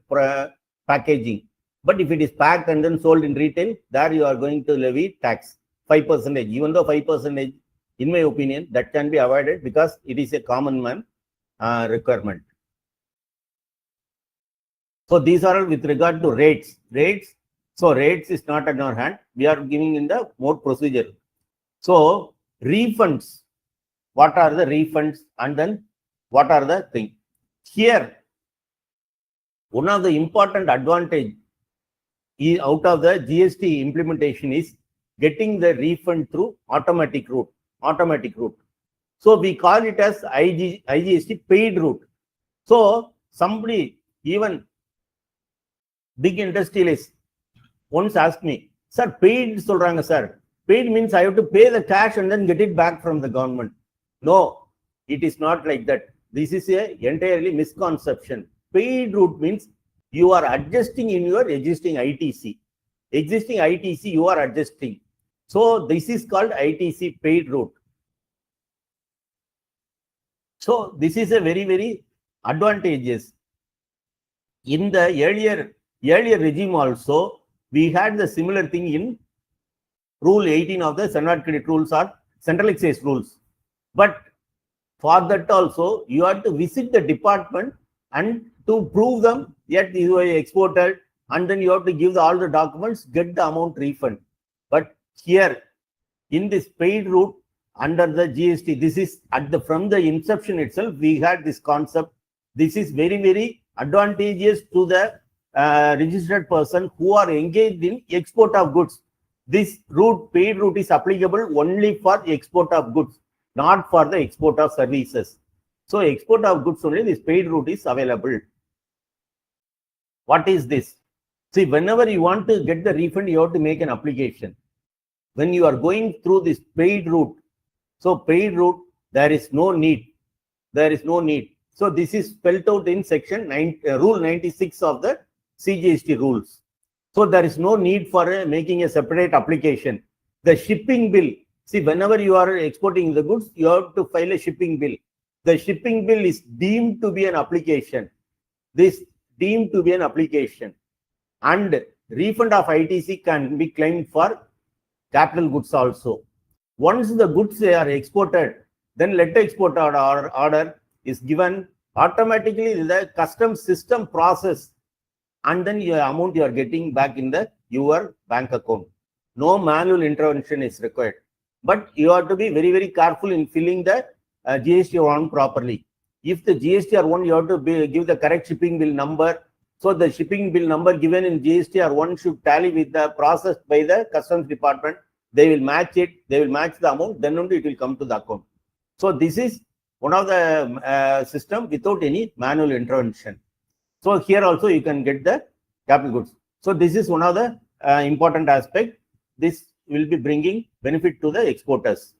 packaging. But if it is packed and then sold in retail, there you are going to levy tax, 5%. Even though 5%, in my opinion, that can be avoided because it is a common man requirement. So these are with regard to rates. So rates is not in our hand. We are giving in the more procedure. So refunds. What are the refunds and then what are the things? Here, one of the important advantage out of the GST implementation is getting the refund through automatic route. So we call it as IGST paid route. So somebody, even big industrialists, once asked me, sir, paid solranga sir. Paid means I have to pay the cash and then get it back from the government. No, it is not like that. This is a entirely misconception. Paid route means you are adjusting in your existing ITC. Existing ITC, you are adjusting. So this is called ITC paid route. So this is a very, very advantageous. In the earlier regime also, we had the similar thing in Rule 18 of the Standard Credit Rules or Central Excise Rules. But for that also, you have to visit the department and to prove them yet you are exported, and then you have to give all the documents, get the amount refund. But here in this paid route under the GST, this is from the inception itself, we had this concept. This is very, very advantageous to the registered person who are engaged in export of goods. This route, paid route, is applicable only for export of goods, not for the export of services. So export of goods only, this paid route is available. What is this? See, whenever you want to get the refund, you have to make an application. When you are going through this paid route, so paid route, there is no need. So this is spelled out in section Rule 96 of the CGST rules. So there is no need for making a separate application. The shipping bill, see, whenever you are exporting the goods, you have to file a shipping bill. The shipping bill is deemed to be an application. This deemed to be an application. And refund of ITC can be claimed for capital goods also. Once the goods are exported, then letter export order is given, automatically the customs system process, and then your amount you are getting back in your bank account. No manual intervention is required. But you have to be very, very careful in filling the GST1 properly. If the GST1, you have to give the correct shipping bill number. So the shipping bill number given in GST1 should tally with the process by the customs department. They will match it. They will match the amount. Then only it will come to the account. So this is one of the system without any manual intervention. So here also you can get the capital goods. So this is one of the important aspect. This will be bringing benefit to the exporters.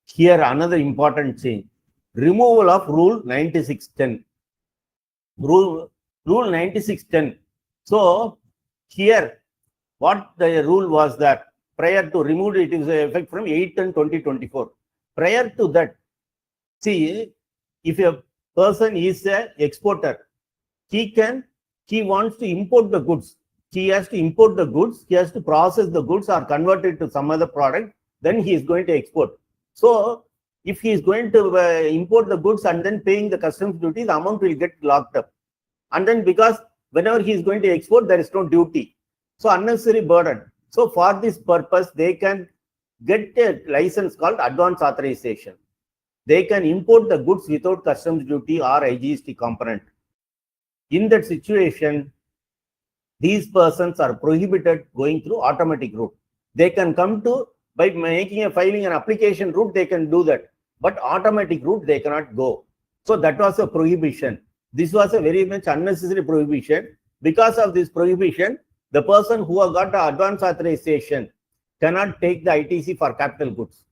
Here another important change, removal of Rule 9610. Rule 9610. So here what the rule was that prior to remove it is effect from 8/10/2024. Prior to that, see, if a person is an exporter, he wants to import the goods. He has to import the goods, he has to process the goods or convert it to some other product, then he is going to export. So if he is going to import the goods and then paying the customs duty, the amount will get locked up. And then because whenever he is going to export, there is no duty. So unnecessary burden. So for this purpose, they can get a license called advance authorization. They can import the goods without customs duty or IGST component. In that situation, these persons are prohibited going through automatic route. They can come to, by making a filing an application route, they can do that. But automatic route, they cannot go. So that was a prohibition. This was a very much unnecessary prohibition. Because of this prohibition, the person who has got the advance authorization cannot take the ITC for capital goods.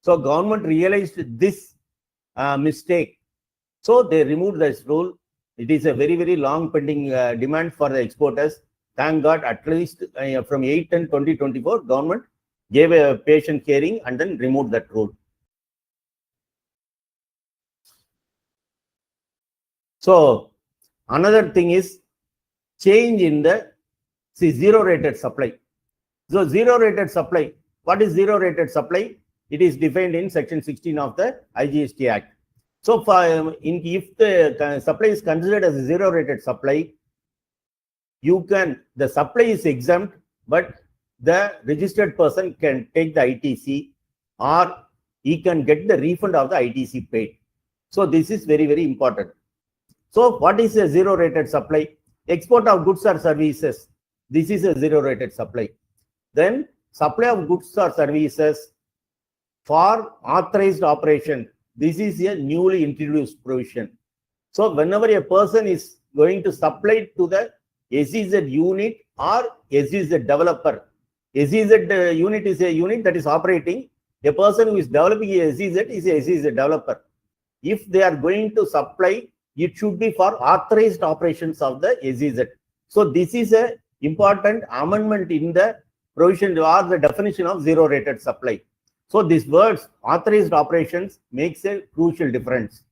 So government realized this mistake. So they removed this rule. It is a very, very long pending demand for the exporters. Thank God, at least from 8/10/2024, government gave a patient hearing and then removed that rule. So another thing is change in the zero rated supply. So zero rated supply. What is zero rated supply? It is defined in section 16 of the IGST Act. So if the supply is considered as a zero rated supply, the supply is exempt, but the registered person can take the ITC or he can get the refund of the ITC paid. So this is very, very important. So what is a zero rated supply? Export of goods or services. This is a zero rated supply. Then supply of goods or services for authorized operation. This is a newly introduced provision. So whenever a person is going to supply to the SEZ unit or SEZ developer, SEZ unit is a unit that is operating. A person who is developing a SEZ is a SEZ developer. If they are going to supply, it should be for authorized operations of the SEZ. So this is a important amendment in the provision or the definition of zero rated supply. So these words authorized operations makes a crucial difference.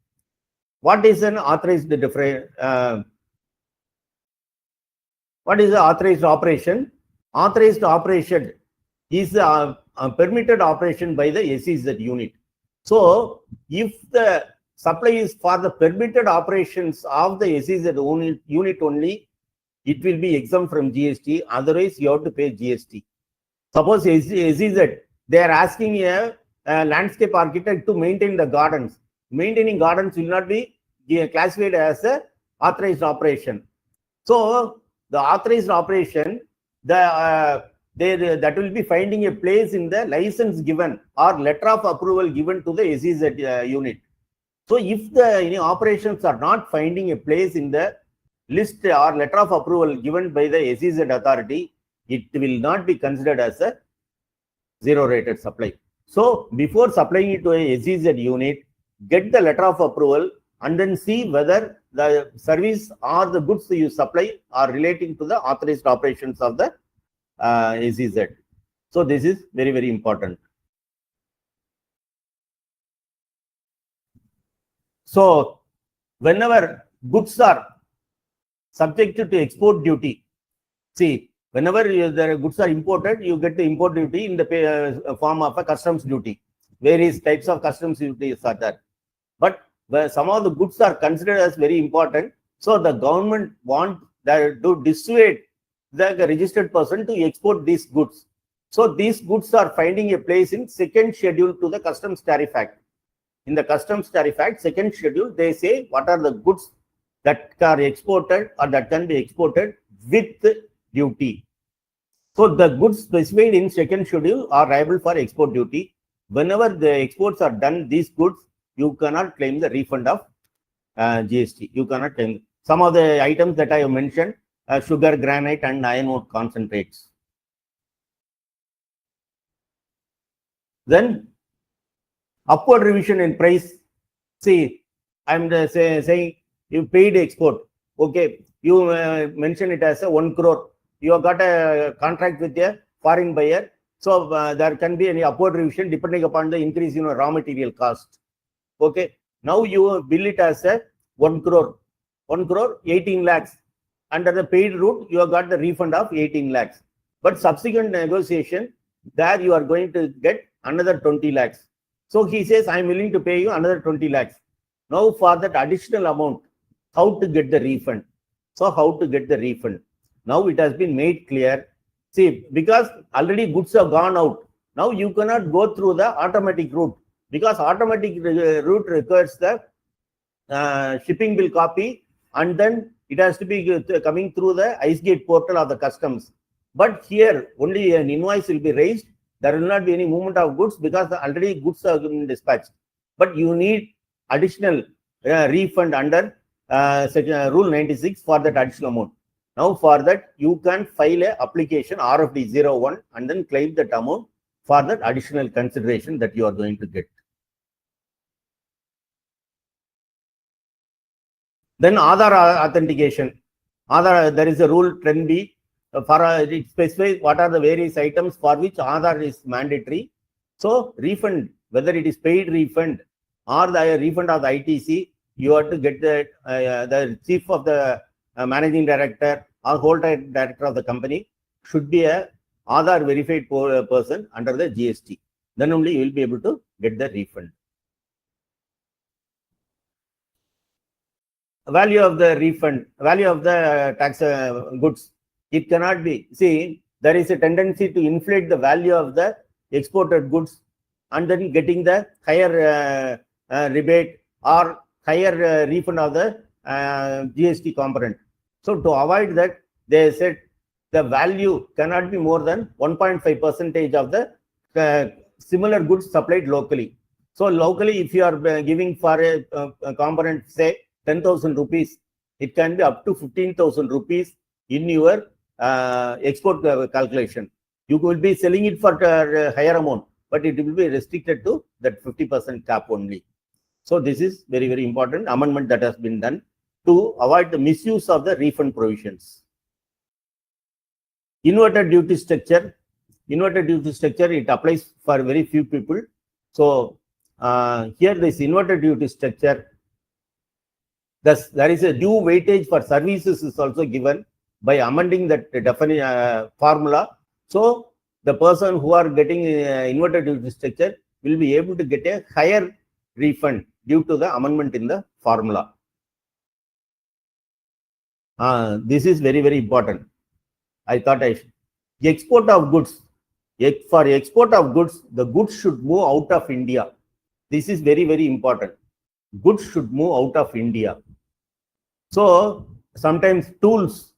What is an authorized what is the authorized operation? Authorized operation is a permitted operation by the SEZ unit. So if the supply is for the permitted operations of the SEZ unit only, it will be exempt from GST. Otherwise, you have to pay GST. Suppose SEZ, they are asking a landscape architect to maintain the gardens. Maintaining gardens will not be classified as a authorized operation. So the authorized operation, that will be finding a place in the license given or letter of approval given to the SEZ unit. So if any operations are not finding a place in the list or letter of approval given by the SEZ authority, it will not be considered as a zero rated supply. So before supplying it to a SEZ unit, get the letter of approval and then see whether the service or the goods you supply are relating to the authorized operations of the SEZ. So this is very, very important. So whenever goods are subjected to export duty, see, whenever the goods are imported, you get the import duty in the form of a customs duty. Various types of customs duties are there. But some of the goods are considered as very important. So the government want to dissuade the registered person to export these goods. So these goods are finding a place in second schedule to the Customs Tariff Act. In the Customs Tariff Act, second schedule, they say what are the goods that are exported or that can be exported with duty. So the goods specified in second schedule are liable for export duty. Whenever the exports are done, these goods, you cannot claim the refund of GST. You cannot claim some of the items that I have mentioned, sugar, granite, and iron ore concentrates. Then upward revision in price. See, I'm saying you paid export. Okay, you mention it as a 1 crore. You have got a contract with a foreign buyer. So there can be any upward revision depending upon the increase in raw material cost. Okay, now you bill it as a 1 crore. 1 crore, 18 lakhs. Under the paid route, you have got the refund of 18 lakhs. But subsequent negotiation, there you are going to get another 20 lakhs. So he says, I'm willing to pay you another 20 lakhs. Now for that additional amount, how to get the refund? So how to get the refund? Now it has been made clear. See, because already goods have gone out. Now you cannot go through the automatic route because automatic route requires the shipping bill copy and then it has to be coming through the ICE gate portal of the customs. But here only an invoice will be raised. There will not be any movement of goods because already goods are been dispatched. But you need additional refund under Rule 96 for that additional amount. Now for that, you can file a application RFD 01 and then claim that amount for that additional consideration that you are going to get. Then Aadhaar authentication. Aadhaar, there is a rule 10B. It specifies what are the various items for which Aadhaar is mandatory. So refund, whether it is paid refund or the refund of the ITC, you have to get the chief of the managing director or whole director of the company should be a Aadhaar verified person under the GST. Then only you will be able to get the refund. Value of the refund, value of the tax goods. It cannot be. See, there is a tendency to inflate the value of the exported goods and then getting the higher rebate or higher refund of the GST component. So to avoid that, they said the value cannot be more than 1.5% of the similar goods supplied locally. So locally, if you are giving for a component, say 10,000 rupees, it can be up to 15,000 rupees in your export calculation. You will be selling it for a higher amount, but it will be restricted to that 50% cap only. So this is very, very important amendment that has been done to avoid the misuse of the refund provisions. Inverted duty structure. Inverted duty structure, it applies for very few people. So here this inverted duty structure, thus there is a due weightage for services is also given by amending that formula. So the person who are getting inverted duty structure will be able to get a higher refund due to the amendment in the formula. This is very, very important. I thought I should. Export of goods. For export of goods, the goods should move out of India. This is very, very important. Goods should move out of India. So sometimes tools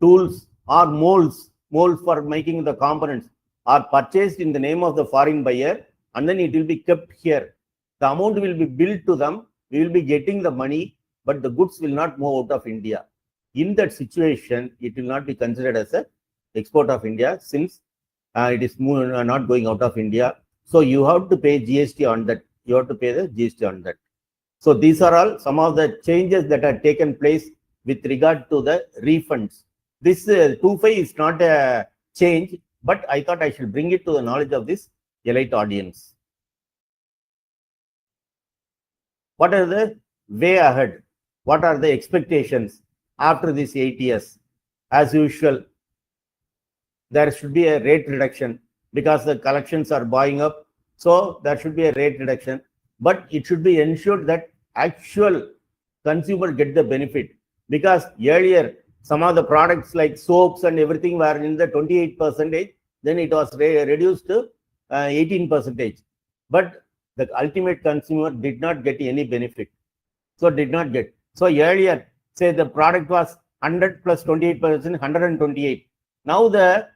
or molds for making the components are purchased in the name of the foreign buyer, and then it will be kept here. The amount will be billed to them. We will be getting the money, but the goods will not move out of India. In that situation, it will not be considered as a export of India since it is not going out of India. So you have to pay GST on that. You have to pay the GST on that. So these are all some of the changes that have taken place with regard to the refunds. This 2.5 is not a change, but I thought I should bring it to the knowledge of this elite audience. What are the way ahead? What are the expectations after this 8 years? As usual, there should be a rate reduction because the collections are buying up. So there should be a rate reduction, but it should be ensured that actual consumer get the benefit, because earlier some of the products like soaps and everything were in the 28%, then it was reduced to 18%. But the ultimate consumer did not get any benefit. So did not get. So earlier, say the product was 100 plus 28%, 128. Now the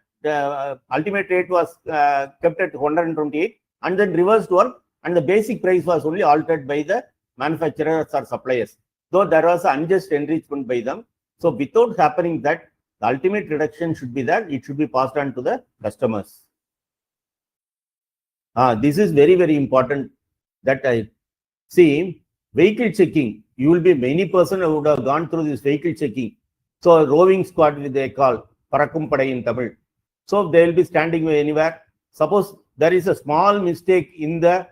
ultimate rate was kept at 128 and then reversed one, and the basic price was only altered by the manufacturers or suppliers. Though there was unjust enrichment by them. So without happening that, the ultimate reduction should be that it should be passed on to the customers. This is very, very important that I see. Vehicle checking, you will be many person who would have gone through this vehicle checking. So roving squad, they call Parakkum Padai in Tamil. So they will be standing anywhere. Suppose there is a small mistake in the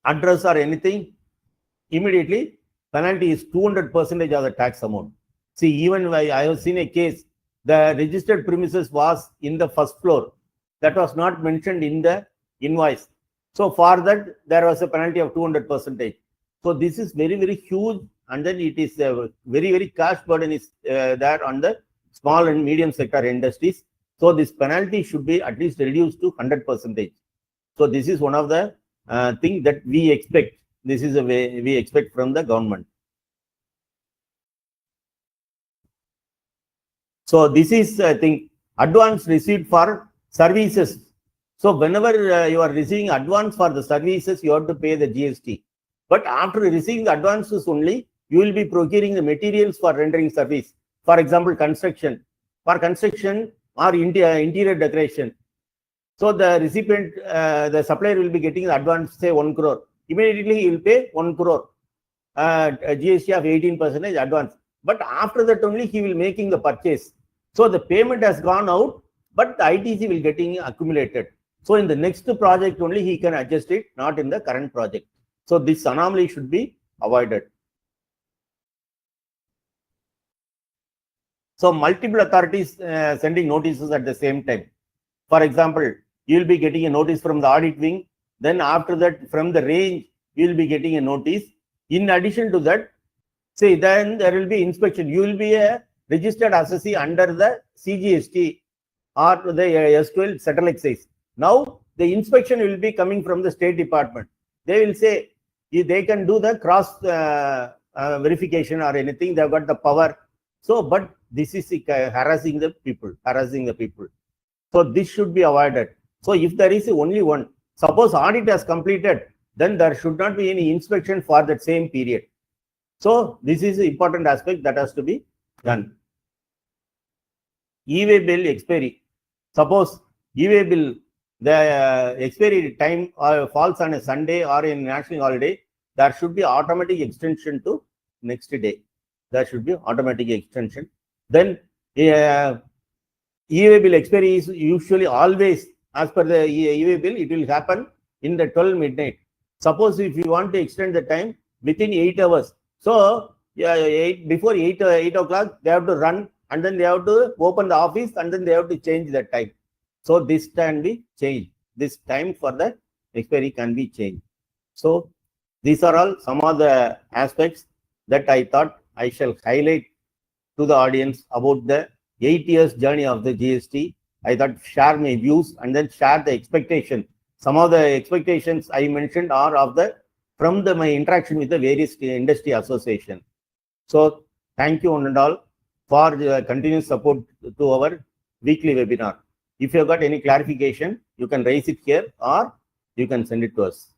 address or anything, immediately penalty is 200% of the tax amount. See, even I have seen a case, the registered premises was in the first floor. That was not mentioned in the invoice. So for that, there was a penalty of 200%. So this is very, very huge. And then it is very, very cash burden is there on the small and medium sector industries. So this penalty should be at least reduced to 100%. So this is one of the things that we expect. This is a way we expect from the government. So this is, I think, advance receipt for services. So whenever you are receiving advance for the services, you have to pay the GST. But after receiving the advances only, you will be procuring the materials for rendering service. For example, construction. For construction or interior decoration. So the recipient, the supplier will be getting the advance, say 1 crore. Immediately he will pay 1 crore GST of 18% advance. But after that only he will making the purchase. So the payment has gone out, but the ITC will getting accumulated. So in the next project only he can adjust it, not in the current project. So this anomaly should be avoided. So multiple authorities sending notices at the same time. For example, you will be getting a notice from the audit wing. Then after that, from the range, you will be getting a notice. In addition to that, say then there will be inspection. You will be a registered assessee under the CGST or the SQL settle excise. Now the inspection will be coming from the State Department. They will say they can do the cross verification or anything. They have got the power. So, but this is harassing the people. So this should be avoided. So if there is only one, suppose audit has completed, then there should not be any inspection for that same period. So this is an important aspect that has to be done. E-way bill expiry. Suppose e-way bill, the expiry time falls on a Sunday or a national holiday, there should be automatic extension to next day. There should be automatic extension. Then e-way bill expiry is usually always, as per the e-way bill, it will happen in the 12 midnight. Suppose if you want to extend the time within 8 hours, so before 8 o'clock, they have to run and then they have to open the office and then they have to change the time. So this can be changed. This time for the expiry can be changed. So these are all some of the aspects that I thought I shall highlight to the audience about the 8 years journey of the GST. I thought share my views and then share the expectation. Some of the expectations I mentioned are of the from my interaction with the various industry association. So thank you one and all for the continuous support to our weekly webinar. If you have got any clarification, you can raise it here or you can send it to us.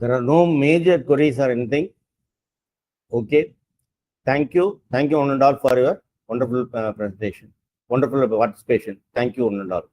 There are no major queries or anything. Okay. Thank you. Thank you one and all for your wonderful presentation. Wonderful participation. Thank you one and all.